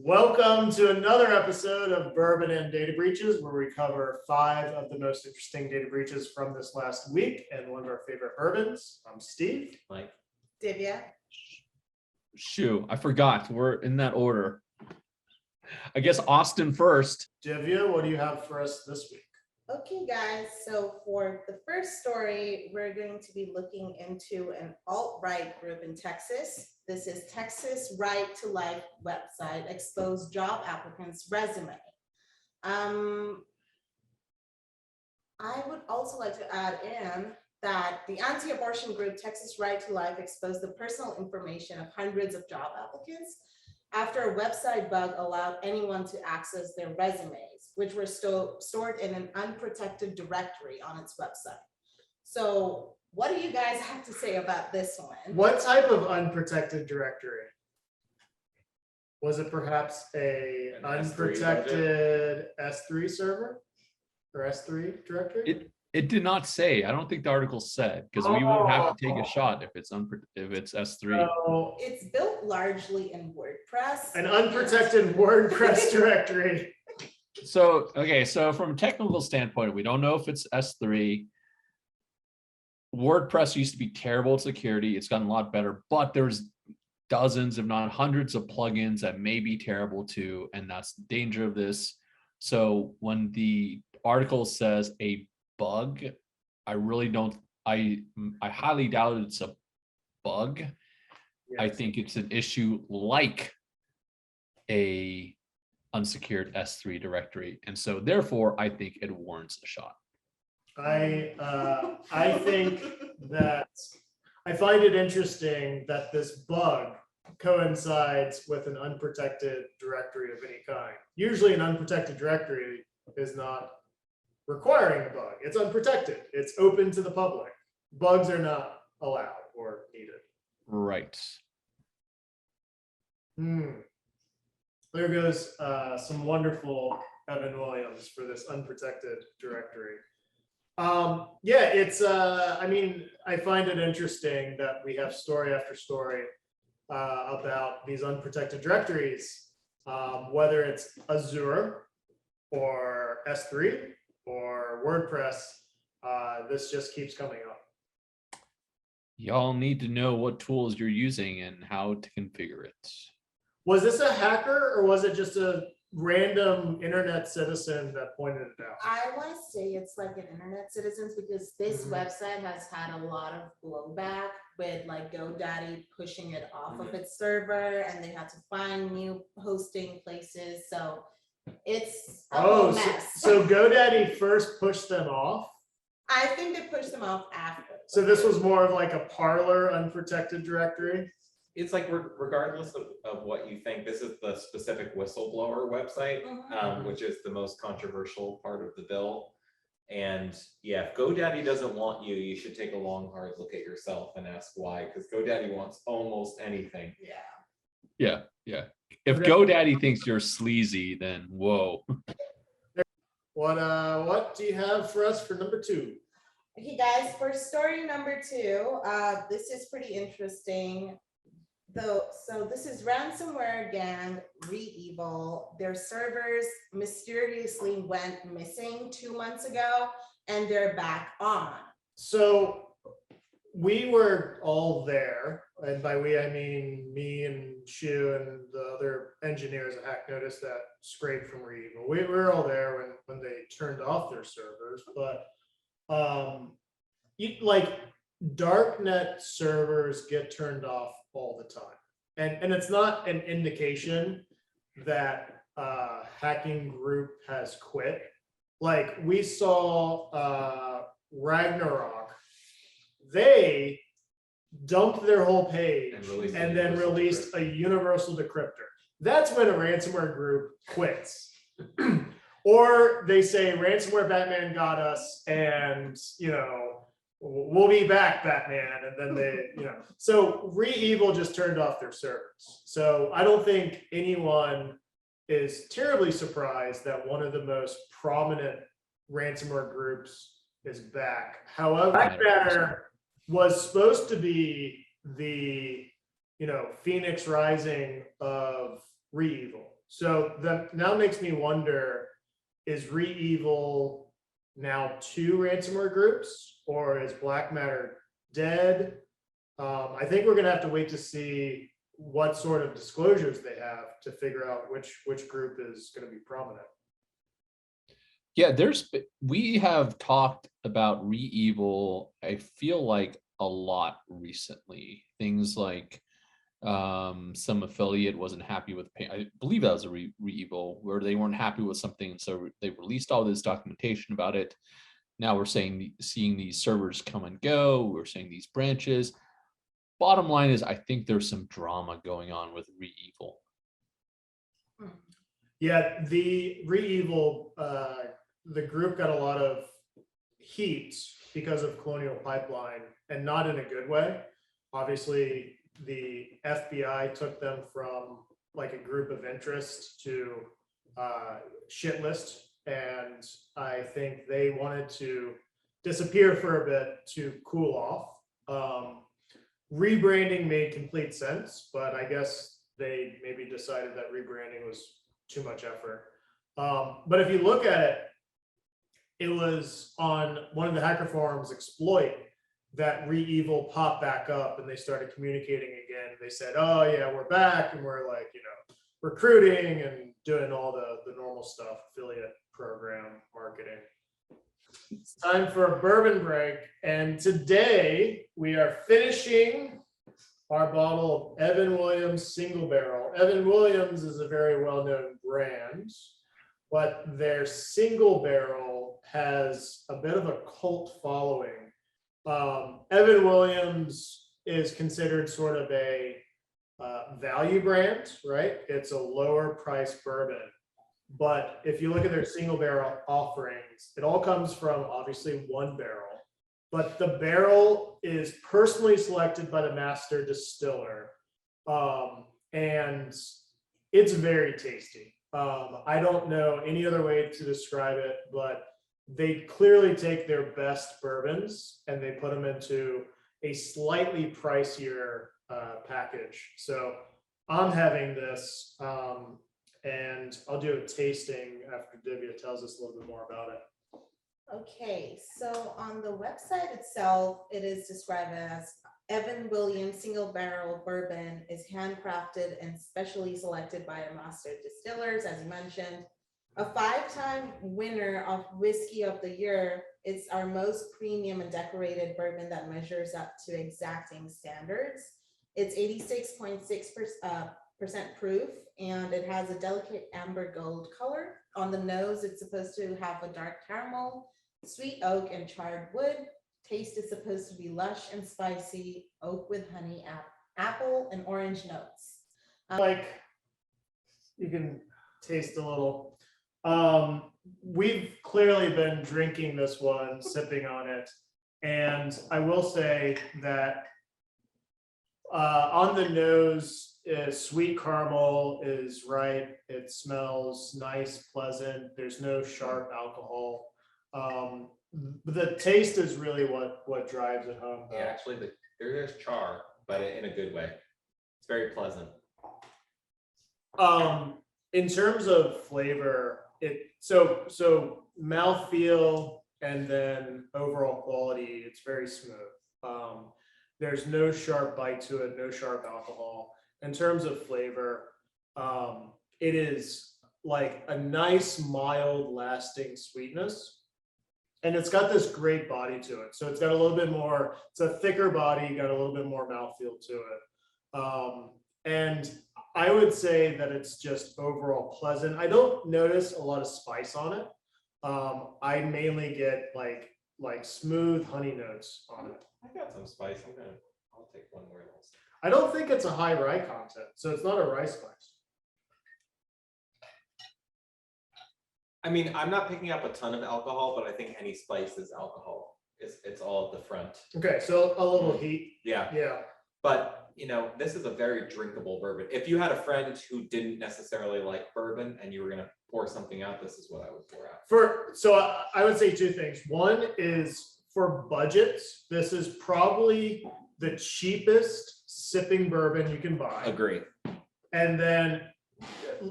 Welcome to another episode of Bourbon and Data Breaches, where we cover 5 of the most interesting data breaches from this last week and one of our favorite bourbons. I'm Steve. Mike. Divya. Shoo, I forgot. We're in that order. I guess Austin first. Divya, what do you have for us this week? Okay, guys. So for the first story, we're going to be looking into an alt-right group in Texas. This is Texas Right to Life website, exposed job applicants' resume. I would also like to add in that the anti-abortion group Texas Right to Life exposed the personal information of hundreds of job applicants after a website bug allowed anyone to access their resumes, which were stored in an unprotected directory on its website. So what do you guys have to say about this one? What type of unprotected directory? Was it perhaps an unprotected S3 server or S3 directory? It did not say. I don't think the article said, because we would have to take a shot if it's S3. So, It's built largely in WordPress. an unprotected WordPress directory. So, okay, so from a technical standpoint, we don't know if it's S3. WordPress used to be terrible at security. It's gotten a lot better, but there's dozens, if not hundreds of plugins that may be terrible too, and that's the danger of this. So when the article says a bug, I really don't, I highly doubt it's a bug. Yes. I think it's an issue like a unsecured S3 directory. And so therefore, I think it warrants a shot. I think that I find it interesting that this bug coincides with an unprotected directory of any kind. Usually an unprotected directory is not requiring a bug. It's unprotected. It's open to the public. Bugs are not allowed or needed. Right. There goes some wonderful Evan Williams for this unprotected directory. Yeah, it's I mean, I find it interesting that we have story after story about these unprotected directories, whether it's Azure or S3 or WordPress. This just keeps coming up. Y'all need to know what tools you're using and how to configure it. Was this a hacker or was it just a random internet citizen that pointed it out? I want to say it's like an internet citizens, because this website has had a lot of blowback with like GoDaddy pushing it off of its server, and they had to find new hosting places. So it's a whole mess. So GoDaddy first pushed them off? I think they pushed them off after. So this was more of like a Parler unprotected directory? It's like regardless of what you think, this is the specific whistleblower website, which is the most controversial part of the bill. And yeah, if GoDaddy doesn't want you, you should take a long, hard look at yourself and ask why, because GoDaddy wants almost anything. Yeah. Yeah. If GoDaddy thinks you're sleazy, then whoa. What do you have for us for number 2? Okay, guys, for story number 2, this is pretty interesting. So this is ransomware gang ReEvil. Their servers mysteriously went missing 2 months ago, and they're back on. So we were all there, and by we I mean me and Shu and the other engineers at HackNotice that scraped from ReEvil. We were all there when they turned off their servers, but like darknet servers get turned off all the time, and it's not an indication that hacking group has quit. Like we saw Ragnarok, they dumped their whole page and then released a universal decryptor. That's when a ransomware group quits. Or they say ransomware Batman got us, and we'll be back, Batman, and then they, So ReEvil just turned off their servers. So I don't think anyone is terribly surprised that one of the most prominent ransomware groups is back. However, Blackmatter was supposed to be the Phoenix Rising of ReEvil. So that now makes me wonder, is ReEvil now 2 ransomware groups, or is Black Matter dead? I think we're gonna have to wait to see what sort of disclosures they have to figure out which group is gonna be prominent. Yeah, we have talked about ReEvil, I feel like a lot recently. Things like some affiliate wasn't happy with I believe that was a ReEvil, where they weren't happy with something, so they released all this documentation about it. Now we're seeing these servers come and go, we're seeing these branches. Bottom line is, I think there's some drama going on with ReEvil. Yeah, the ReEvil, the group got a lot of heat because of Colonial Pipeline, and not in a good way. Obviously, the FBI took them from like a group of interest to shit list, and I think they wanted to disappear for a bit to cool off. Rebranding made complete sense, but I guess they maybe decided that rebranding was too much effort. But if you look at it, it was on one of the hacker forums, Exploit, that ReEvil popped back up and they started communicating again. They said, oh yeah, we're back, and we're like, recruiting and doing all the normal stuff, affiliate program marketing. It's time for a bourbon break, and today we are finishing our bottle of Evan Williams Single Barrel. Evan Williams is a very well-known brand, but their Single Barrel has a bit of a cult following. Evan Williams is considered sort of a value brand, right? It's a lower price bourbon. But if you look at their single barrel offerings, it all comes from obviously one barrel, but the barrel is personally selected by the master distiller. And it's very tasty. I don't know any other way to describe it, but they clearly take their best bourbons and they put them into a slightly pricier package. So I'm having this, and I'll do a tasting after Divya tells us a little bit more about it. Okay, so on the website itself, it is described as Evan Williams Single Barrel Bourbon is handcrafted and specially selected by a master distillers, as you mentioned. A 5-time winner of Whiskey of the Year. It's our most premium and decorated bourbon that measures up to exacting standards. It's 86.6% proof, and it has a delicate amber gold color. On the nose, it's supposed to have a dark caramel, sweet oak, and charred wood. Taste is supposed to be lush and spicy, oak with honey, apple, and orange notes. Like, you can taste a little. We've clearly been drinking this one, sipping on it, and I will say that on the nose, sweet caramel is right. It smells nice, pleasant. There's no sharp alcohol. The taste is really what drives it home. Yeah, actually, there's char, but in a good way. It's very pleasant. In terms of flavor, so mouthfeel and then overall quality, it's very smooth. There's no sharp bite to it, no sharp alcohol. In terms of flavor, it is like a nice, mild, lasting sweetness. And it's got this great body to it. So it's got a little bit more, it's a thicker body, got a little bit more mouthfeel to it. And I would say that it's just overall pleasant. I don't notice a lot of spice on it. I mainly get like smooth honey notes on it. I got some spice. I'll take one more. I don't think it's a high rye content, so it's not a rye spice. I mean, I'm not picking up a ton of alcohol, but I think any spice is alcohol. It's all at the front. Okay, so a little heat. Yeah. Yeah. But this is a very drinkable bourbon. If you had a friend who didn't necessarily like bourbon and you were gonna pour something out, this is what I would pour out. So I would say 2 things. One is for budgets, this is probably the cheapest sipping bourbon you can buy. Agree. And then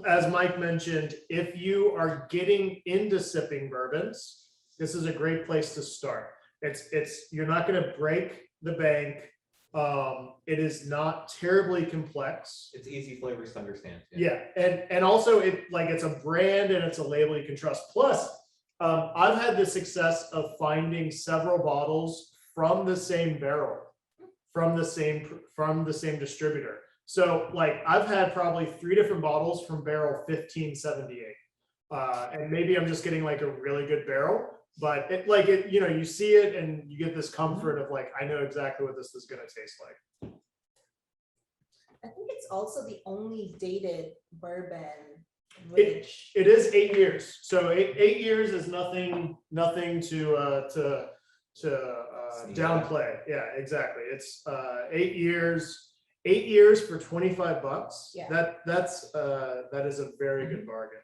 as Mike mentioned, if you are getting into sipping bourbons, this is a great place to start. You're not going to break the bank. It is not terribly complex. It's easy flavors to understand. Yeah, and also it's a brand and it's a label you can trust. Plus, I've had the success of finding several bottles from the same barrel, from the same distributor. So like I've had probably 3 different bottles from barrel 1578. And maybe I'm just getting like a really good barrel, but you see it and you get this comfort of like, I know exactly what this is going to taste like. I think it's also the only dated bourbon, It which is 8 years. So 8 years is nothing to downplay. Yeah, exactly. It's 8 years. 8 years for $25. Yeah. That is a very good bargain.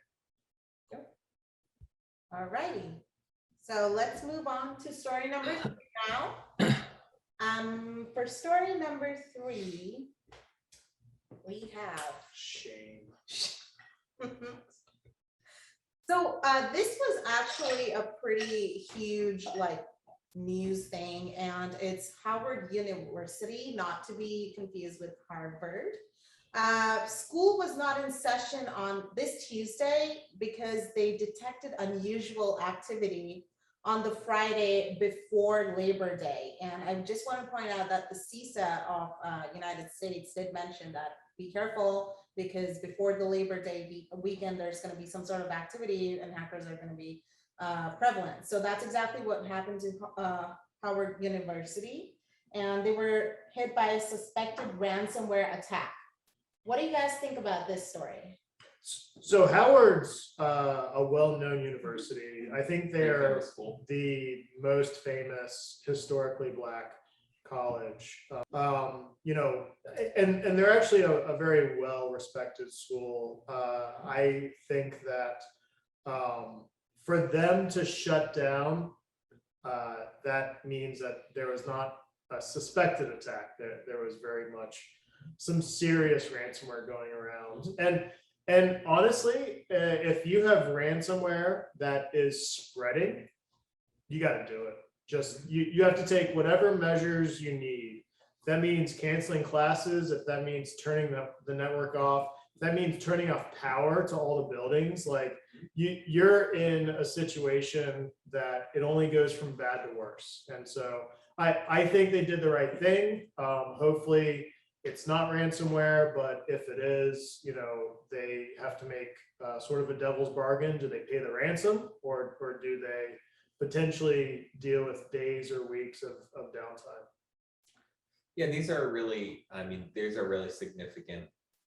all righty. So let's move on to story number 3 now. For story number 3, we have Shame. So this was actually a pretty huge news thing, and it's Howard University, not to be confused with Harvard. School was not in session on this Tuesday because they detected unusual activity on the Friday before Labor Day. And I just want to point out that the CISA of United States did mention that be careful, because before the Labor Day weekend, there's going to be some sort of activity and hackers are going to be prevalent. So that's exactly what happened to Howard University. And they were hit by a suspected ransomware attack. What do you guys think about this story? So Howard's a well-known university. I think they're the most famous historically Black college. And they're actually a very well-respected school. I think that for them to shut down, that means that there was not a suspected attack. There was very much some serious ransomware going around. And honestly, if you have ransomware that is spreading, you got to do it. Just you have to take whatever measures you need. If that means canceling classes, if that means turning the network off, if that means turning off power to all the buildings, like you're in a situation that it only goes from bad to worse. And so I think they did the right thing. Hopefully it's not ransomware, but if it is, they have to make sort of a devil's bargain. Do they pay the ransom, or do they potentially deal with days or weeks of downtime? Yeah, these are really significant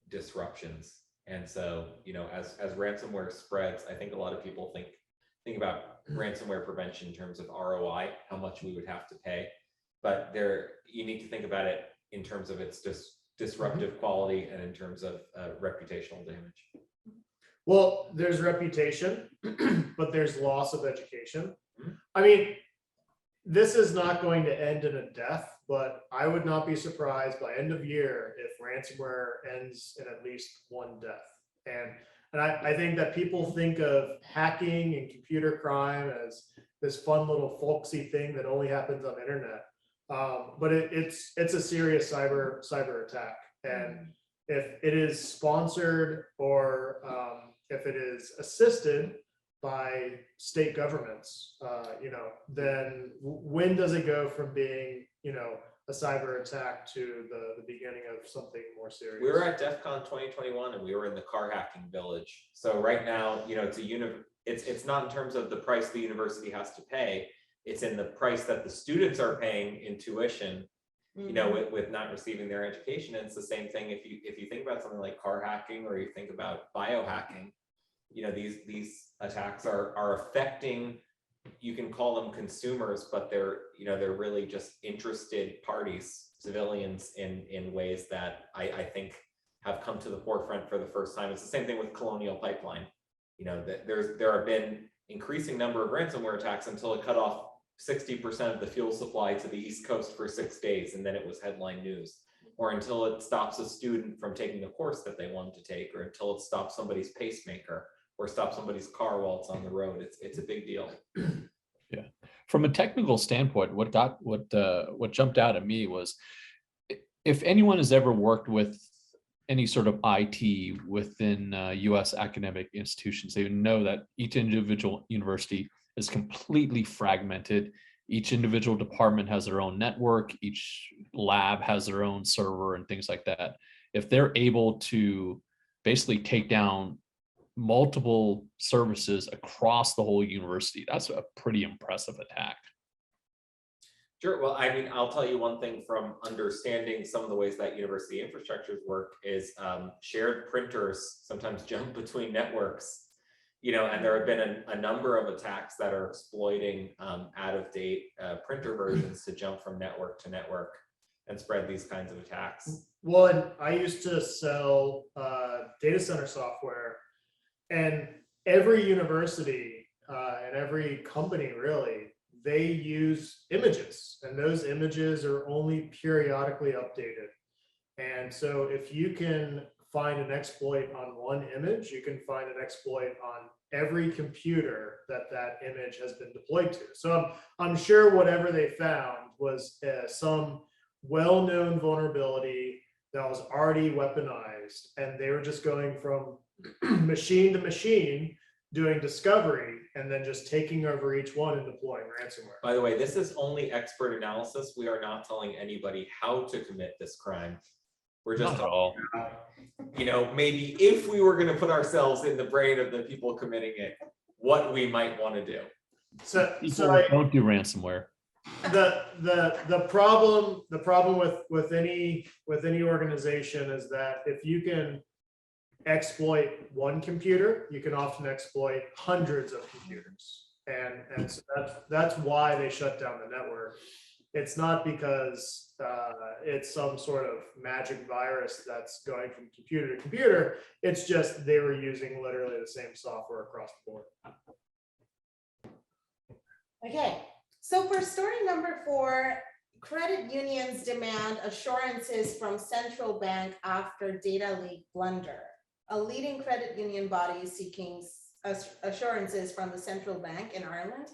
disruptions. And so, as ransomware spreads, I think a lot of people think about ransomware prevention in terms of ROI, how much we would have to pay. But you need to think about it in terms of its disruptive quality and in terms of reputational damage. Well, there's reputation, but there's loss of education. I mean, this is not going to end in a death, but I would not be surprised by end of year if ransomware ends in at least one death. And I think that people think of hacking and computer crime as this fun little folksy thing that only happens on the internet. But it's a serious cyber attack. And if it is sponsored or if it is assisted by state governments, then when does it go from being, a cyber attack to the beginning of something more serious? We were at DEF CON 2021 and we were in the car hacking village. So right now, it's not in terms of the price the university has to pay. It's in the price that the students are paying in tuition, with not receiving their education. And it's the same thing if you think about something like car hacking, or you think about biohacking. These attacks are affecting, you can call them consumers, but they're really just interested parties, civilians, in ways that I think have come to the forefront for the first time. It's the same thing with Colonial Pipeline. There have been increasing number of ransomware attacks until it cut off 60% of the fuel supply to the East Coast for 6 days, and then it was headline news. or until it stops a student from taking a course that they wanted to take, or until it stops somebody's pacemaker, or stops somebody's car while it's on the road. It's a big deal. Yeah. From a technical standpoint, what jumped out at me was, if anyone has ever worked with any sort of IT within US academic institutions, they know that each individual university is completely fragmented. Each individual department has their own network, each lab has their own server and things like that. If they're able to basically take down multiple services across the whole university, that's a pretty impressive attack. Sure. Well, I mean, I'll tell you one thing from understanding some of the ways that university infrastructures work is shared printers sometimes jump between networks, you know, and there have been a number of attacks that are exploiting out-of-date printer versions to jump from network to network and spread these kinds of attacks. Well, and I used to sell data center software, and every university and every company really, they use images, and those images are only periodically updated. And so if you can find an exploit on one image, you can find an exploit on every computer that image has been deployed to. So I'm sure whatever they found was some well-known vulnerability that was already weaponized, and they were just going from machine to machine doing discovery and then just taking over each one and deploying ransomware. By the way, this is only expert analysis. We are not telling anybody how to commit this crime. We're just Not at all. you know, maybe if we were going to put ourselves in the brain of the people committing it, what we might want to do. So Don't do ransomware. the problem with any organization is that if you can exploit one computer, you can often exploit hundreds of computers, and so that's why they shut down the network. It's not because it's some sort of magic virus that's going from computer to computer. It's just they were using literally the same software across the board. Okay, so for story number 4, credit unions demand assurances from central bank after data leak blunder. A leading credit union body is seeking assurances from the central bank in Ireland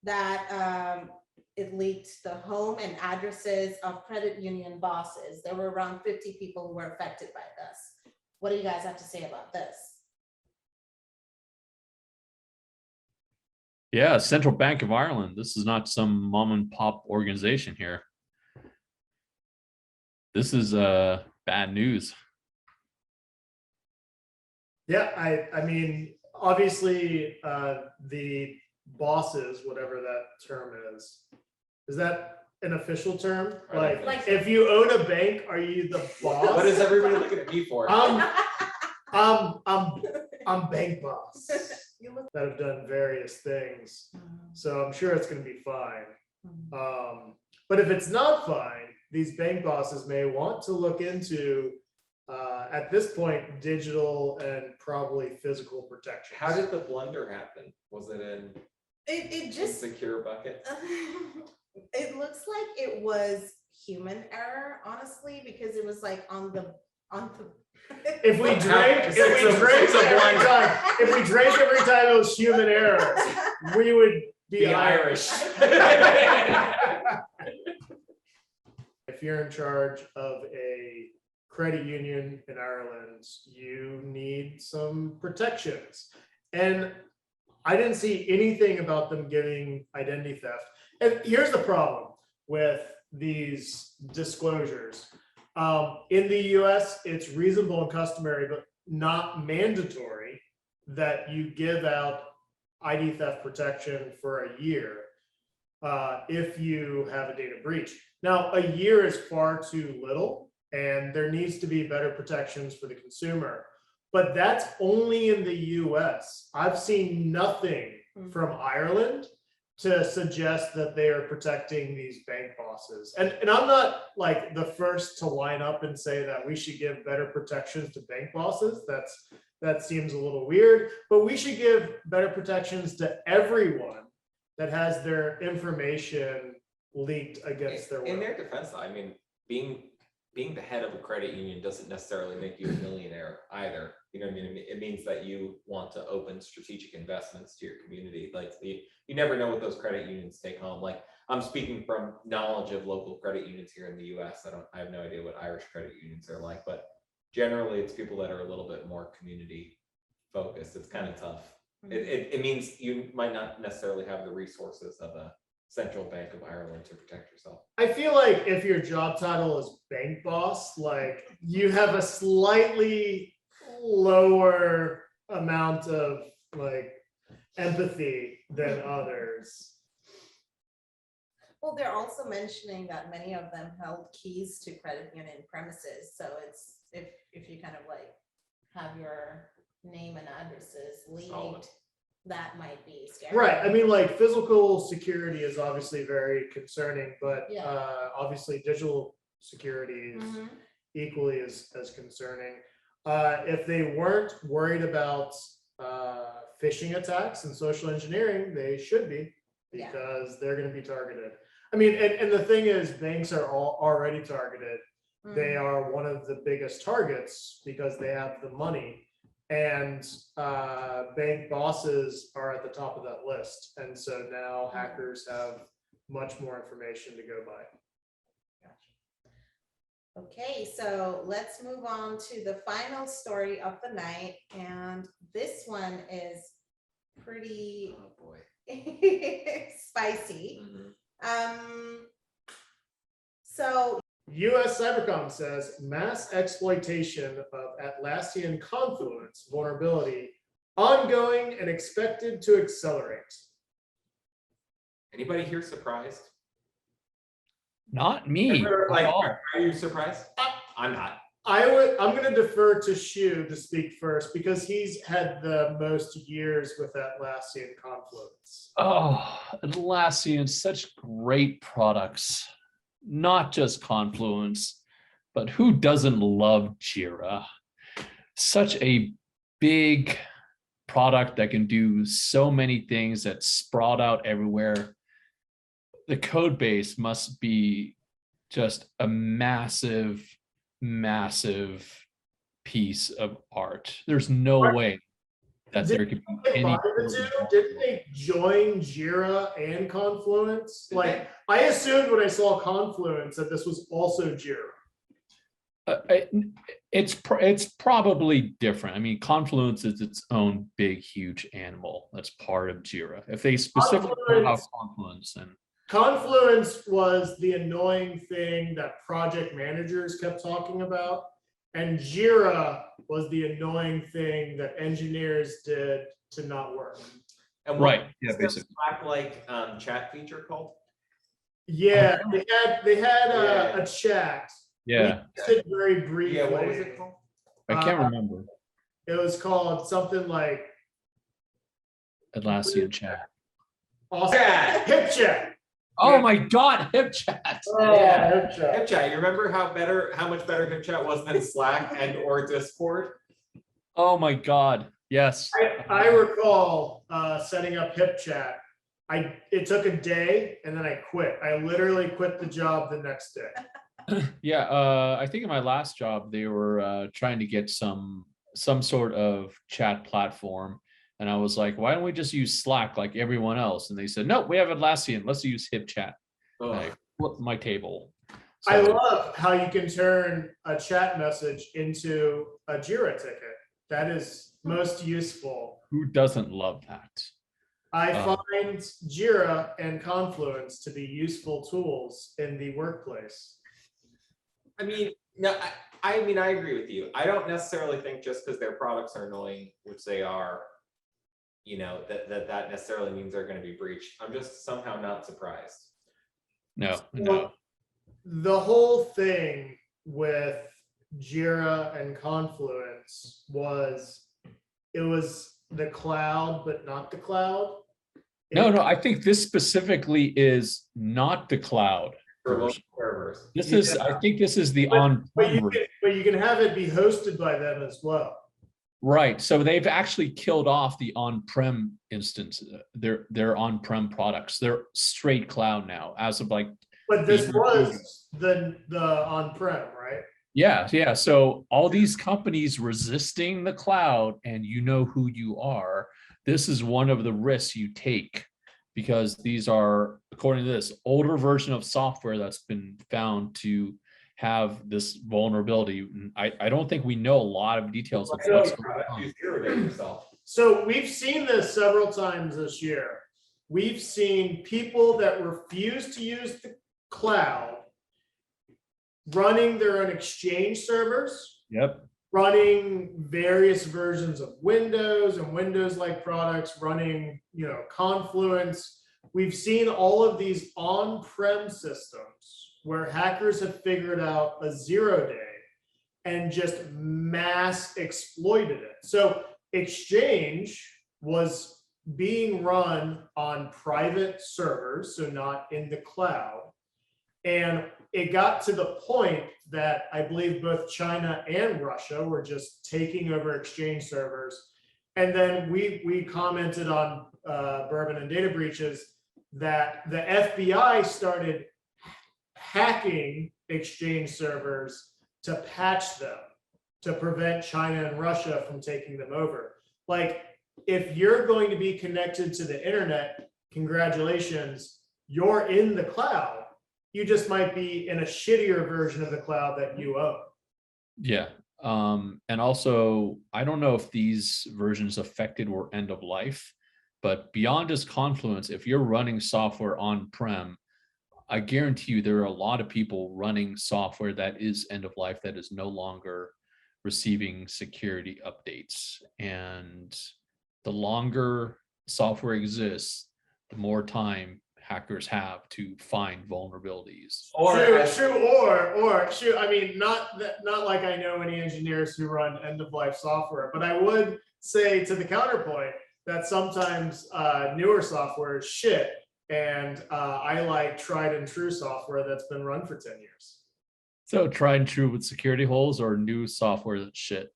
that it leaked the home and addresses of credit union bosses. There were around 50 people who were affected by this. What do you guys have to say about this? Yeah, Central Bank of Ireland. This is not some mom and pop organization here. This is bad news. Yeah, I mean, obviously, the bosses, whatever that term is that an official term? Like if you own a bank, are you the boss? What is everybody looking at me for? I'm bank boss that have done various things, so I'm sure it's going to be fine. But if it's not fine, these bank bosses may want to look into, at this point, digital and probably physical protection. How did the blunder happen? Was it in It just secure bucket? it looks like it was human error, honestly, because it was like on the If we drank every time it was human error, we would be Irish. If you're in charge of a credit union in Ireland, you need some protections. And I didn't see anything about them giving identity theft. And here's the problem with these disclosures. In the US, it's reasonable and customary, but not mandatory, that you give out ID theft protection for a year if you have a data breach. Now, a year is far too little, and there needs to be better protections for the consumer. But that's only in the US. I've seen nothing from Ireland to suggest that they are protecting these bank bosses. And I'm not like the first to line up and say that we should give better protections to bank bosses. That seems a little weird, but we should give better protections to everyone that has their information leaked against their will. In their defense, I mean, being being the head of a credit union doesn't necessarily make you a millionaire either. You know what I mean? It means that you want to open strategic investments to your community. Like you never know what those credit unions take home. Like I'm speaking from knowledge of local credit unions here in the US. I have no idea what Irish credit unions are like, but generally it's people that are a little bit more community focused. It's kind of tough. It means you might not necessarily have the resources of a Central Bank of Ireland to protect yourself. I feel like if your job title is bank boss, like you have a slightly lower amount of like empathy than others. Well, they're also mentioning that many of them held keys to credit union premises. So it's if you kind of like have your name and addresses leaked, that might be scary. Right. I mean, like physical security is obviously very concerning, but Yeah. obviously digital security is equally as concerning. If they weren't worried about phishing attacks and social engineering, they should be, because they're going to be targeted. I mean, and the thing is, banks are already targeted. They are one of the biggest targets because they have the money. And bank bosses are at the top of that list. And so now hackers have much more information to go by. Okay, so let's move on to the final story of the night. And this one is pretty spicy. So US Cybercom says mass exploitation of Atlassian Confluence vulnerability ongoing and expected to accelerate. Anybody here surprised? Not me. Like, at all. are you surprised? I'm not. I'm going to defer to Shu to speak first because he's had the most years with Atlassian Confluence. Oh, Atlassian, such great products. Not just Confluence, but who doesn't love Jira? Such a big product that can do so many things that sprout out everywhere. The code base must be just a massive, massive piece of art. There's no way that there could be any. Didn't they join Jira and Confluence? Like, I assumed when I saw Confluence that this was also Jira. It's probably different. I mean, Confluence is its own big, huge animal. That's part of Jira. If they specifically call out Confluence, and Confluence was the annoying thing that project managers kept talking about, and Jira was the annoying thing that engineers did to not work. And right, yeah, what's the basically. Slack-like chat feature called? Yeah, they had a chat. Yeah, We used it very briefly. Yeah, what was it called? I can't remember. It was called something like Atlassian chat. awesome. Hip chat. Oh my God, HipChat. Yeah. Hip chat. HipChat. You remember how much better HipChat was than Slack and or Discord? Oh my God, yes. I recall setting up HipChat. It took a day and then I quit. I literally quit the job the next day. Yeah, I think in my last job they were trying to get some sort of chat platform, and I was like, why don't we just use Slack like everyone else? And they said, no, we have Atlassian. Let's use HipChat. I flipped my table. So, I love how you can turn a chat message into a Jira ticket. That is most useful. who doesn't love that? I find Jira and Confluence to be useful tools in the workplace. I mean, no, I mean, I agree with you. I don't necessarily think just because their products are annoying, which they are, you know, that necessarily means they're going to be breached. I'm just somehow not surprised. No. The whole thing with Jira and Confluence was, it was the cloud, but not the cloud. No, I think this specifically is not the cloud. For local servers. This is, I think this is the But on-prem. you can have it be hosted by them as well. Right. So they've actually killed off the on-prem instance. Their on-prem products. They're straight cloud now, as of like. But this was the on-prem, right? Yeah. So all these companies resisting the cloud, and you know who you are. This is one of the risks you take, because these are, according to this, older version of software that's been found to have this vulnerability. And I don't think we know a lot of details of what's going on. You zero-day yourself. So we've seen this several times this year. We've seen people that refuse to use the cloud running their own Exchange servers, Yep. running various versions of Windows and Windows-like products, running, Confluence. We've seen all of these on-prem systems where hackers have figured out a 0-day and just mass exploited it. So Exchange was being run on private servers, so not in the cloud. And it got to the point that I believe both China and Russia were just taking over Exchange servers. And then we commented on Bourbon and data breaches that the FBI started hacking Exchange servers to patch them to prevent China and Russia from taking them over. Like, if you're going to be connected to the internet, congratulations, you're in the cloud. You just might be in a shittier version of the cloud that you own. Yeah. And also, I don't know if these versions affected or end of life, but beyond just Confluence, if you're running software on-prem, I guarantee you there are a lot of people running software that is end of life, that is no longer receiving security updates. And the longer software exists, the more time hackers have to find vulnerabilities. True. I mean, not like I know any engineers who run end-of-life software, but I would say to the counterpoint that sometimes newer software is shit, and I like tried and true software that's been run for 10 years. So tried and true with security holes, or new software that's shit?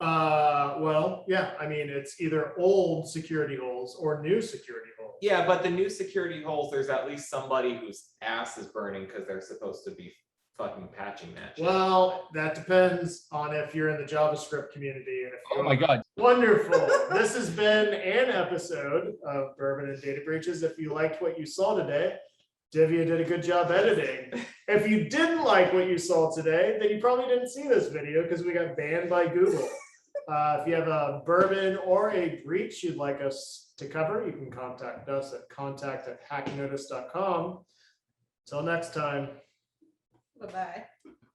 Well, yeah, I mean, it's either old security holes or new security holes. Yeah, but the new security holes, there's at least somebody whose ass is burning because they're supposed to be fucking patching that shit. Well, that depends on if you're in the JavaScript community. And if Oh my God. Wonderful. This has been an episode of Bourbon and Data Breaches. If you liked what you saw today, Divya did a good job editing. If you didn't like what you saw today, then you probably didn't see this video because we got banned by Google. If you have a bourbon or a breach you'd like us to cover, you can contact us at contact@hacknotice.com. Till next time. Bye-bye.